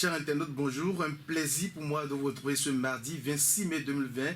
Chers internautes, bonjour. Un plaisir pour moi de vous retrouver ce mardi 26 mai 2020.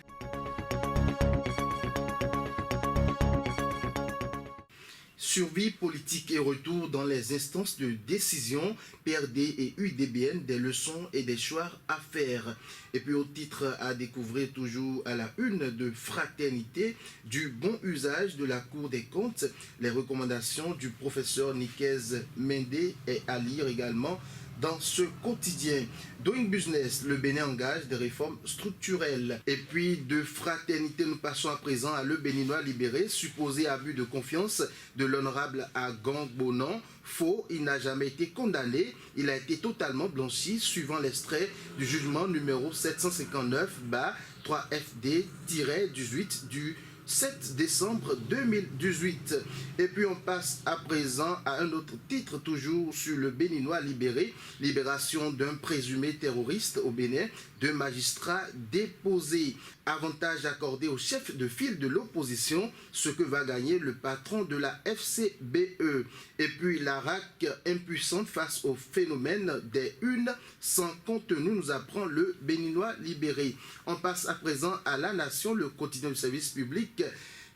Survie politique et retour dans les instances de décision, PRD et UDBN, des leçons et des choix à faire. Et puis au titre à découvrir toujours à la une de Fraternité, du bon usage de la Cour des comptes, les recommandations du professeur Nikez Mende et à lire également dans ce quotidien. Doing Business, le Bénin engage des réformes structurelles. Et puis de Fraternité, nous passons à présent à Le Béninois libéré, supposé abus de confiance de l'honorable Agang Bonan. Faux, il n'a jamais été condamné, il a été totalement blanchi, suivant l'extrait du jugement numéro 759-3FD-18 du 7 décembre 2018. Et puis on passe à présent à un autre titre, toujours sur le Béninois libéré, libération d'un présumé terroriste au Bénin, deux magistrats déposés. Avantage accordé au chef de file de l'opposition, ce que va gagner le patron de la FCBE. Et puis la RAC impuissante face au phénomène des unes sans contenu, nous apprend le Béninois libéré. On passe à présent à La Nation, le quotidien du service public,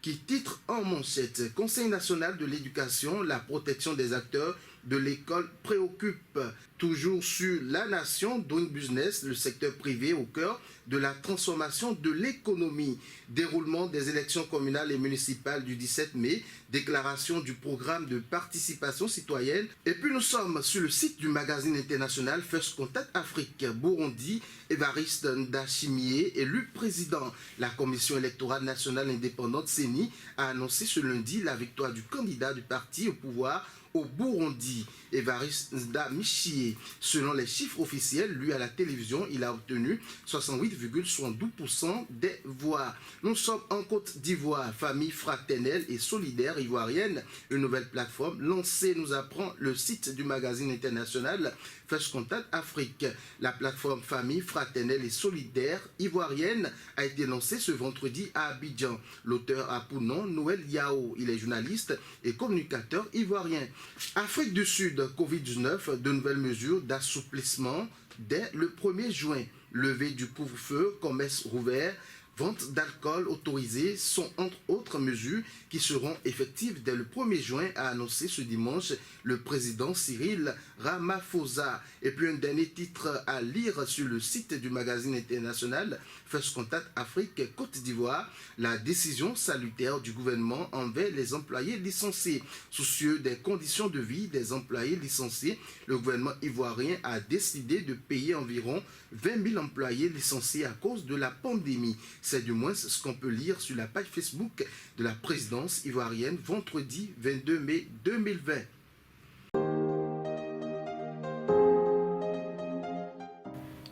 qui titre en manchette: Conseil national de l'éducation, la protection des acteurs de l'école préoccupe. Toujours sur La Nation, Doing Business, le secteur privé au cœur de la transformation de l'économie. Déroulement des élections communales et municipales du 17 mai, déclaration du programme de participation citoyenne. Et puis nous sommes sur le site du magazine international First Contact Afrique. Burundi, Évariste Ndayishimiye, élu président. La commission électorale nationale indépendante CENI a annoncé ce lundi la victoire du candidat du parti au pouvoir au Burundi, Évariste Ndayishimiye. Selon les chiffres officiels, lui à la télévision, il a obtenu 68,72% des voix. Nous sommes en Côte d'Ivoire, famille fraternelle et solidaire ivoirienne, une nouvelle plateforme lancée, nous apprend le site du magazine international First Contact Afrique. La plateforme famille fraternelle et solidaire ivoirienne a été lancée ce vendredi à Abidjan. L'auteur a pour nom Noël Yao. Il est journaliste et communicateur ivoirien. Afrique du Sud, Covid-19, de nouvelles mesures d'assouplissement dès le 1er juin. Levée du couvre-feu, commerce rouvert, vente d'alcool autorisée sont entre autres mesures qui seront effectives dès le 1er juin, a annoncé ce dimanche le président Cyril Ramaphosa. Et puis un dernier titre à lire sur le site du magazine international First Contact Afrique Côte d'Ivoire, la décision salutaire du gouvernement envers les employés licenciés. Soucieux des conditions de vie des employés licenciés, le gouvernement ivoirien a décidé de payer environ 20 000 employés licenciés à cause de la pandémie. C'est du moins ce qu'on peut lire sur la page Facebook de la présidence ivoirienne vendredi 22 mai 2020.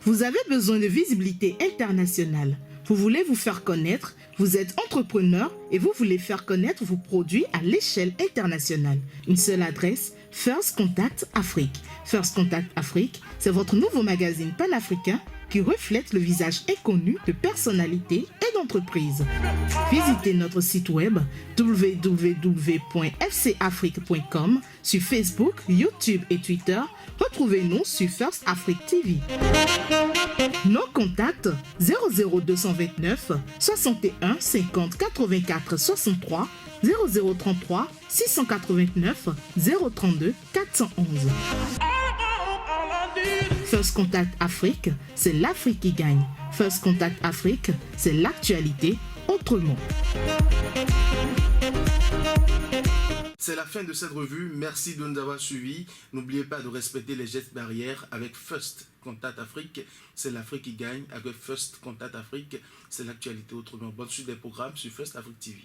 Vous avez besoin de visibilité internationale. Vous voulez vous faire connaître, vous êtes entrepreneur et vous voulez faire connaître vos produits à l'échelle internationale. Une seule adresse, First Contact Afrique. First Contact Afrique, c'est votre nouveau magazine panafricain qui reflète le visage inconnu de personnalités et d'entreprises. Visitez notre site web www.fcafrique.com sur Facebook, YouTube et Twitter. Retrouvez-nous sur First Afrique TV. Nos contacts 00229 61 50 84 63 0033 689 032 411. First Contact Afrique, c'est l'Afrique qui gagne. First Contact Afrique, c'est l'actualité autrement. C'est la fin de cette revue. Merci de nous avoir suivis. N'oubliez pas de respecter les gestes barrières avec First Contact Afrique. C'est l'Afrique qui gagne. Avec First Contact Afrique, c'est l'actualité autrement. Bonne suite des programmes sur First Afrique TV.